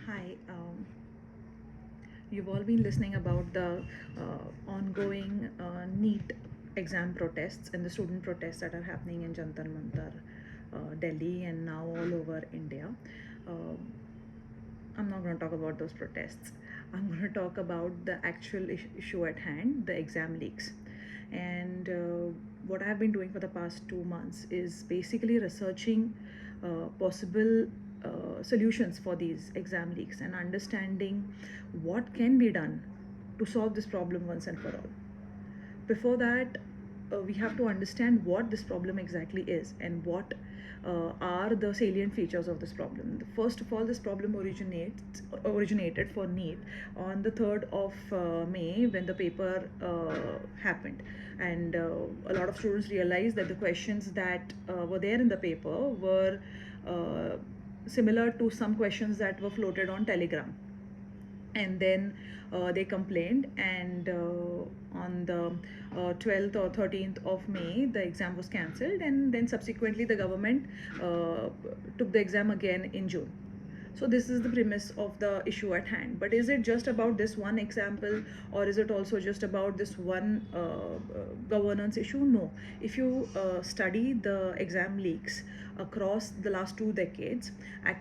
Hi, you've all been listening about the ongoing NEET exam protests and the student protests that are happening in Jantar Mantar, Delhi, and now all over India. Uh, I'm not going to talk about those protests. I'm going to talk about the actual issue at hand, the exam leaks. And what I've been doing for the past 2 months is basically researching possible solutions for these exam leaks and understanding what can be done to solve this problem once and for all. Before that, we have to understand what this problem exactly is and what are the salient features of this problem. First of all, this problem originated for NEET on the 3rd of May when the paper happened, and a lot of students realized that the questions that were there in the paper were similar to some questions that were floated on Telegram. And then they complained, and on the 12th or 13th of May the exam was cancelled, and then subsequently the government took the exam again in June. So this is the premise of the issue at hand. But is it just about this one example, or is it also just about this one governance issue? No. If you study the exam leaks across the last 2 decades,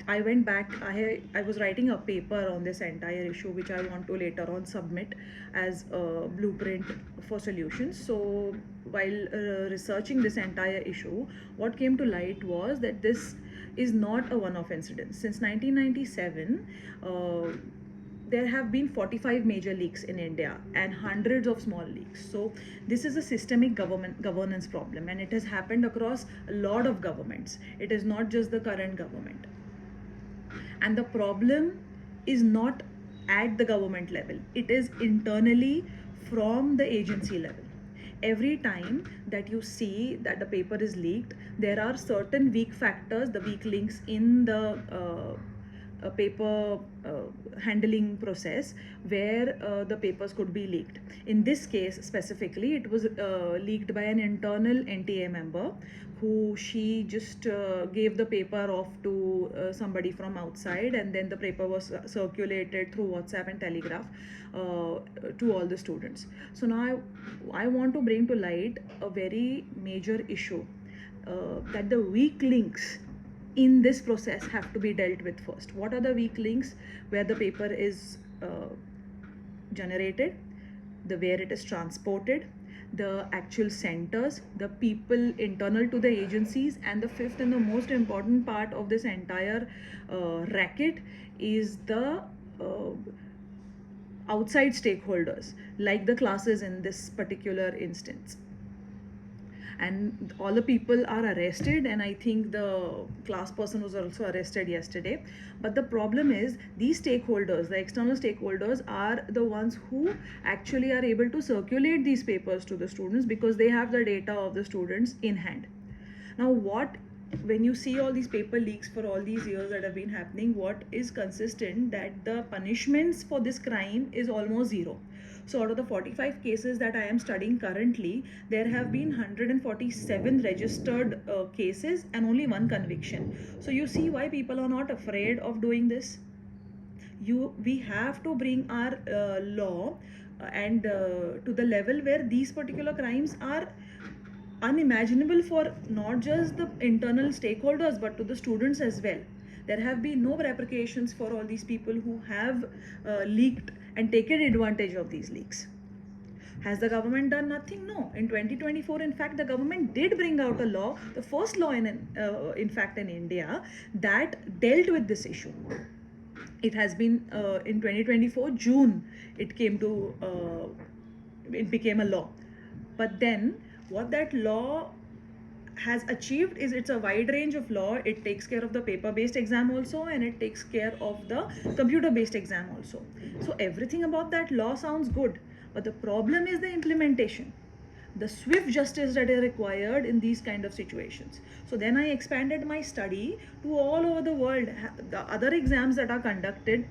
I went back, I was writing a paper on this entire issue, which I want to later on submit as a blueprint for solutions. So while researching this entire issue, what came to light was that this is not a one-off incident. Since 1997, there have been 45 major leaks in India and hundreds of small leaks. So this is a systemic governance problem, and it has happened across a lot of governments. It is not just the current government. And the problem is not at the government level, it is internally from the agency level. Every time that you see that the paper is leaked, there are certain weak factors, the weak links in the paper handling process where the papers could be leaked. In this case specifically, it was leaked by an internal NTA member she just gave the paper off to somebody from outside, and then the paper was circulated through WhatsApp and Telegraph to all the students. So now I want to bring to light a very major issue, that the weak links in this process have to be dealt with first. What are the weak links? Where the paper is generated, where it is transported, the actual centers, the people internal to the agencies, and the fifth and the most important part of this entire racket is the outside stakeholders, like the classes in this particular instance. And all the people are arrested, and I think the class person was also arrested yesterday. But the problem is, these stakeholders, the external stakeholders, are the ones who actually are able to circulate these papers to the students, because they have the data of the students in hand. Now when you see all these paper leaks for all these years that have been happening, what is consistent, that the punishments for this crime is almost zero. So out of the 45 cases that I am studying currently, there have been 147 registered cases and only one conviction. So you see why people are not afraid of doing this. We have to bring our law and to the level where these particular crimes are unimaginable for not just the internal stakeholders but to the students as well. There have been no repercussions for all these people who have leaked and taken advantage of these leaks. Has the government done nothing? No. In 2024, in fact, the government did bring out a law, the first law in fact in India, that dealt with this issue. It has been in 2024 June it became a law. But then what that law has achieved is, it's a wide range of law. It takes care of the paper-based exam also, and it takes care of the computer-based exam also. So everything about that law sounds good, but the problem is the implementation, the swift justice that is required in these kind of situations. So then I expanded my study to all over the world, the other exams that are conducted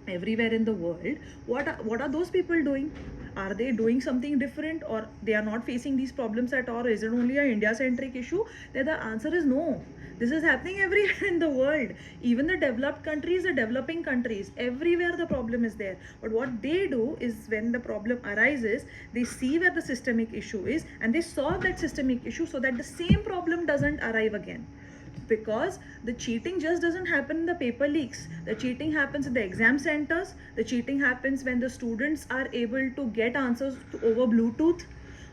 everywhere in the world. What are those people doing? Are they doing something different, or they are not facing these problems at all? Is it only a India centric issue? Then the answer is no. This is happening everywhere in the world. Even the developed countries, the developing countries, everywhere the problem is there. But what they do is, when the problem arises, they see where the systemic issue is and they solve that systemic issue so that the same problem doesn't arrive again. Because the cheating just doesn't happen in the paper leaks. The cheating happens in the exam centers. The cheating happens when the students are able to get answers over Bluetooth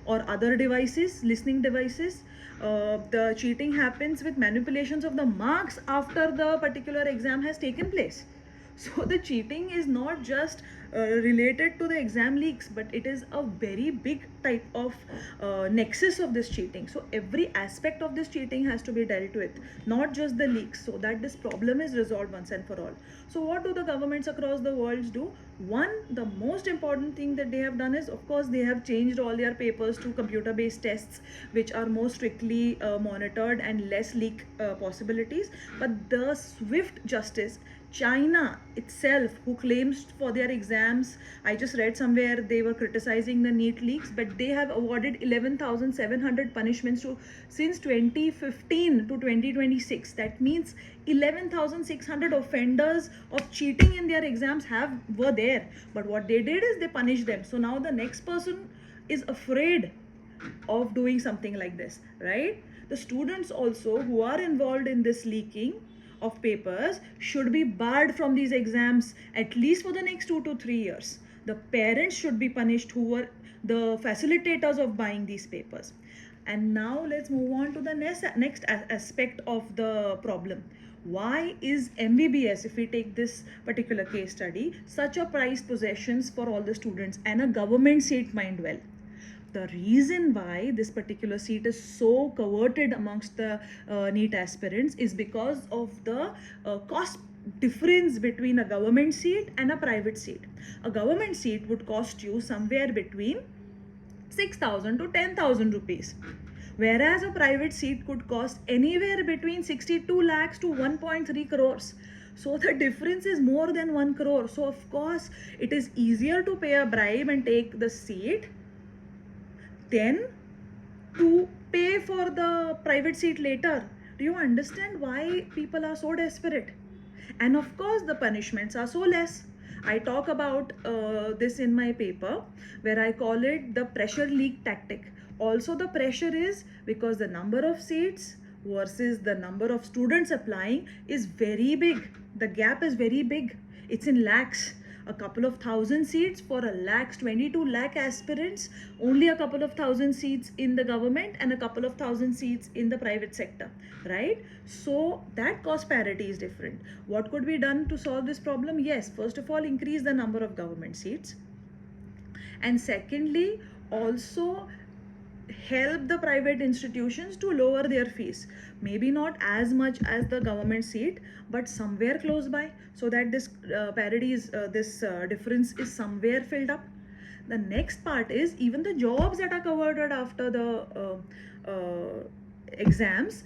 or other devices, listening devices. The cheating happens with manipulations of the marks after the particular exam has taken place. So the cheating is not just related to the exam leaks, but it is a very big type of nexus of this cheating. So every aspect of this cheating has to be dealt with, not just the leaks, so that this problem is resolved once and for all. So what do the governments across the world do? One, the most important thing that they have done is, of course, they have changed all their papers to computer based tests, which are more strictly monitored and less leak possibilities. But the swift justice, China itself, who claims for their exams, I just read somewhere they were criticizing the NEET leaks, but they have awarded 11,700 punishments to since 2015 to 2026. That means 11,600 offenders of cheating in their exams were there. But what they did is they punished them. So now the next person is afraid of doing something like this, right? The students also who are involved in this leaking of papers should be barred from these exams at least for the next 2 to 3 years. The parents should be punished who were the facilitators of buying these papers. And now let's move on to the next aspect of the problem. Why is MBBS, if we take this particular case study, such a prized possessions for all the students and a government seat, mind well? The reason why this particular seat is so coveted amongst the NEET aspirants is because of the cost difference between a government seat and a private seat. A government seat would cost you somewhere between 6,000 to 10,000 rupees, whereas a private seat could cost anywhere between 62 lakhs to 1.3 crores. So the difference is more than 1 crore. So of course it is easier to pay a bribe and take the seat then to pay for the private seat later. Do you understand why people are so desperate? And of course, the punishments are so less. I talk about this in my paper where I call it the pressure leak tactic. Also, the pressure is because the number of seats versus the number of students applying is very big. The gap is very big. It's in lakhs. A couple of thousand seats for a lakhs, 22 lakh aspirants, only a couple of thousand seats in the government and a couple of thousand seats in the private sector, right? So that cost parity is different. What could be done to solve this problem? Yes, first of all, increase the number of government seats. And secondly, also help the private institutions to lower their fees. Maybe not as much as the government seat, but somewhere close by, so that this difference is somewhere filled up. The next part is even the jobs that are covered after the exams.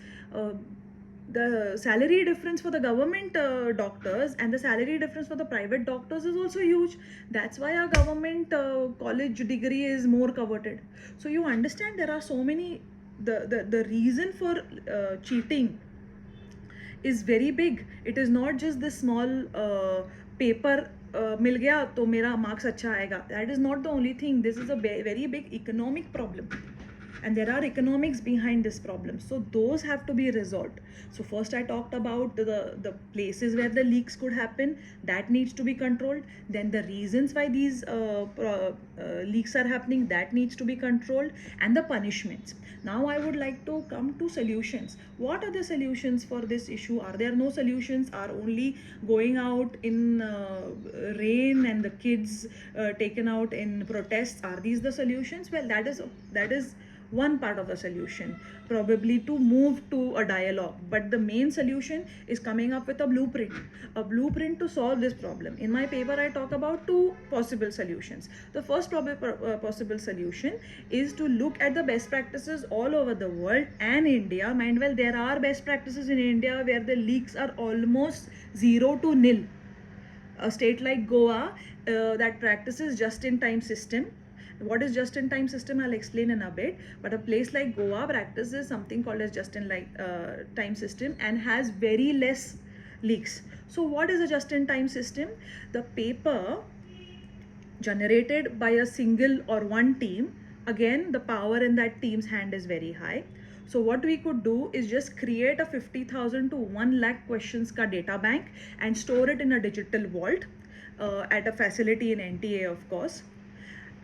The salary difference for the government doctors and the salary difference for the private doctors is also huge. That's why our government college degree is more coveted. So you understand there are so many, the reason for cheating is very big. It is not just this small paper मिल गया तो मेरा marks अच्छा आएगा. That is not the only thing. This is a very big economic problem. And there are economics behind this problem, so those have to be resolved. So first I talked about the places where the leaks could happen, that needs to be controlled. Then the reasons why these leaks are happening, that needs to be controlled, and the punishments. Now I would like to come to solutions. What are the solutions for this issue? Are there no solutions? Are only going out in rain and the kids taken out in protests, are these the solutions? Well, that is one part of the solution, probably to move to a dialogue. But the main solution is coming up with a blueprint to solve this problem. In my paper, I talk about two possible solutions. The first possible solution is to look at the best practices all over the world and India. Mind well, there are best practices in India where the leaks are almost 0 to nil. A state like Goa that practices just-in-time system, what is just-in-time system I'll explain in a bit, but a place like Goa practices something called as just-in-time system and has very less leaks. So what is a just-in-time system? The paper generated by a single or one team, again the power in that team's hand is very high. So what we could do is just create a 50,000 to 1 lakh questions ka data bank and store it in a digital vault at a facility in NTA, of course.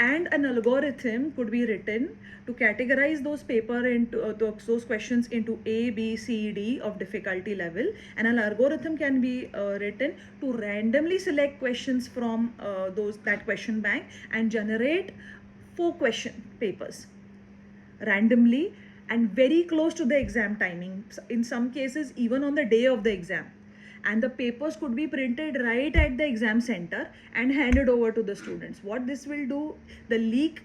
And an algorithm could be written to categorize those paper into those questions into A, B, C, D of difficulty level, and an algorithm can be written to randomly select questions from that question bank and generate 4 question papers randomly and very close to the exam timing, in some cases even on the day of the exam. And the papers could be printed right at the exam center and handed over to the students. What this will do, the lead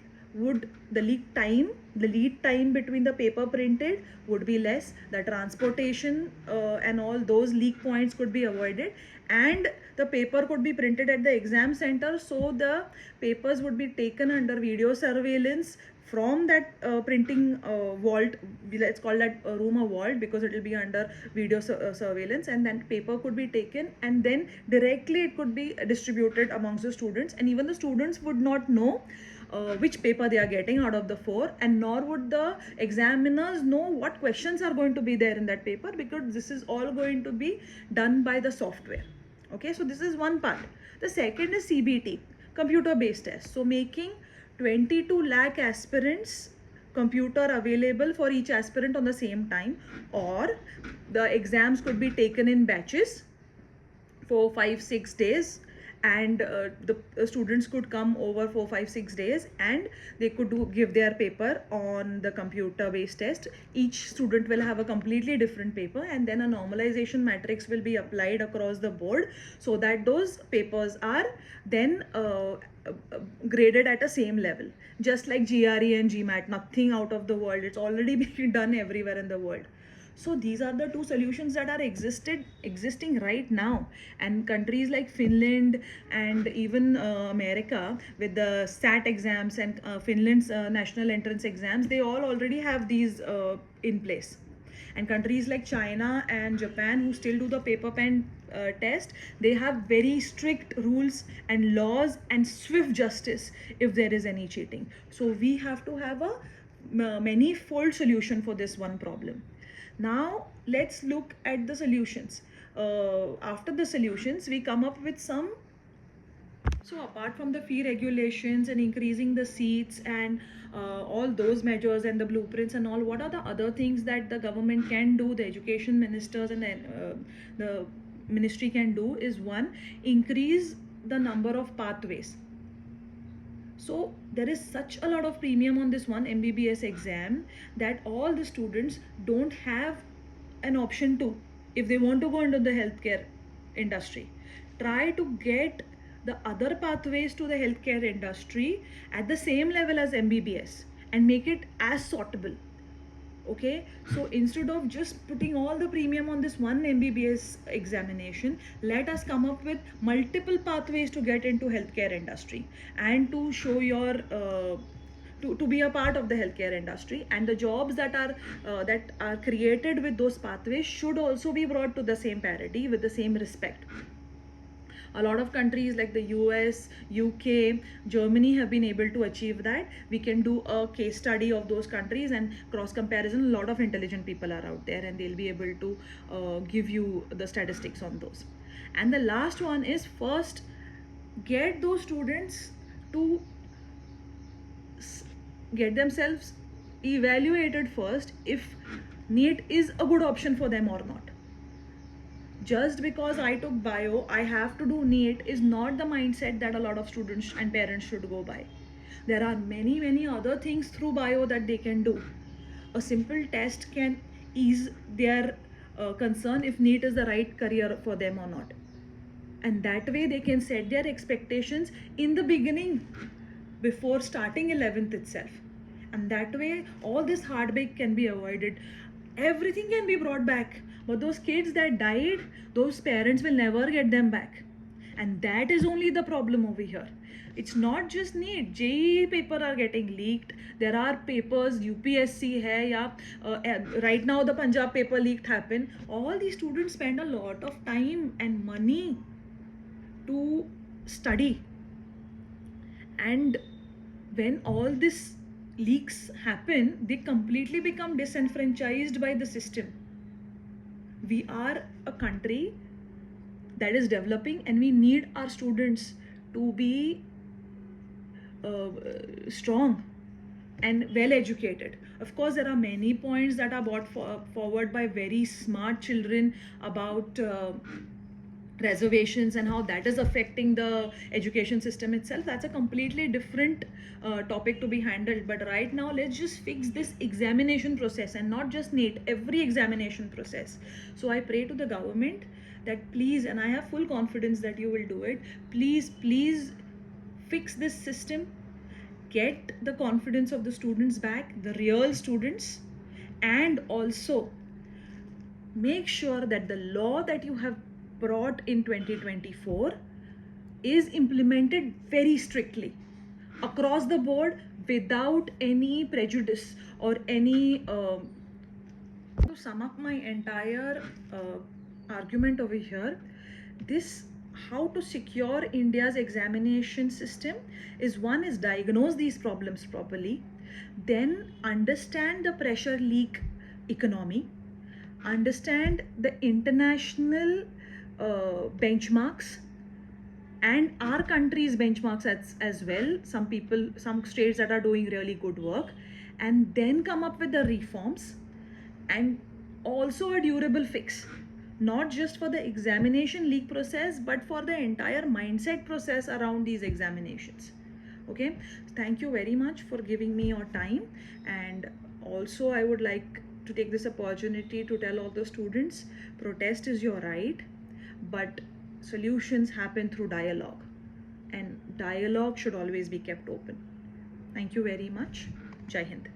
time between the paper printed would be less, the transportation and all those leak points could be avoided, and the paper could be printed at the exam center, so the papers would be taken under video surveillance from that printing vault. Let's call that room a vault because it will be under video surveillance, and then paper could be taken and then directly it could be distributed amongst the students, and even the students would not know which paper they are getting out of the 4, and nor would the examiners know what questions are going to be there in that paper, because this is all going to be done by the software. Okay, so this is one part. The second is CBT, computer based test. So making 22 lakh aspirants computer available for each aspirant on the same time, or the exams could be taken in batches for 5-6 days, and the students could come over for 5-6 days and they could give their paper on the computer based test. Each student will have a completely different paper, and then a normalization matrix will be applied across the board so that those papers are then graded at a same level, just like GRE and GMAT, nothing out of the world, it's already being done everywhere in the world. So these are the two solutions that are existing right now, and countries like Finland and even America with the SAT exams and Finland's national entrance exams, they all already have these in place. And countries like China and Japan, who still do the paper pen test, they have very strict rules and laws and swift justice if there is any cheating. So we have to have a many-fold solution for this one problem. Now let's look at the solutions. After the solutions, we come up with some. So apart from the fee regulations and increasing the seats and all those measures and the blueprints and all, what are the other things that the government can do, the education ministers and the ministry can do is, one, increase the number of pathways. So there is such a lot of premium on this one MBBS exam that all the students don't have an option to, if they want to go into the healthcare industry, try to get the other pathways to the healthcare industry at the same level as MBBS and make it as sortable. Okay, so instead of just putting all the premium on this one MBBS examination, let us come up with multiple pathways to get into healthcare industry and to show your to be a part of the healthcare industry, and the jobs that are created with those pathways should also be brought to the same parity with the same respect. A lot of countries like the US, UK, Germany have been able to achieve that. We can do a case study of those countries and cross comparison. A lot of intelligent people are out there and they'll be able to give you the statistics on those. And the last one is, first get those students to get themselves evaluated first if NEET is a good option for them or not. Just because I took bio, I have to do NEET is not the mindset that a lot of students and parents should go by. There are many other things through bio that they can do. A simple test can ease their concern if NEET is the right career for them or not. And that way they can set their expectations in the beginning before starting 11th itself. And that way all this heartbreak can be avoided. Everything can be brought back. But those kids that died, those parents will never get them back. And that is only the problem over here. It's not just NEET. JEE paper are getting leaked. There are papers, UPSC hai, right now the Punjab paper leaked happened. All these students spend a lot of time and money to study, and when all this leaks happen, they completely become disenfranchised by the system. We are a country that is developing, and we need our students to be strong and well educated. Of course, there are many points that are brought forward by very smart children about reservations and how that is affecting the education system itself. That's a completely different topic to be handled. But right now, let's just fix this examination process, and not just NEET, every examination process. So I pray to the government that please, and I have full confidence that you will do it, please fix this system, get the confidence of the students back, the real students, and also make sure that the law that you have brought in 2024 is implemented very strictly across the board without any prejudice or any to sum up my entire argument over here, this how to secure India's examination system is, one is diagnose these problems properly, then understand the pressure leak economy, understand the international benchmarks and our country's benchmarks as well, some states that are doing really good work, and then come up with the reforms and also a durable fix, not just for the examination leak process but for the entire mindset process around these examinations. Okay, thank you very much for giving me your time, and also I would like to take this opportunity to tell all the students, protest is your right, but solutions happen through dialogue, and dialogue should always be kept open. Thank you very much. Jai Hind.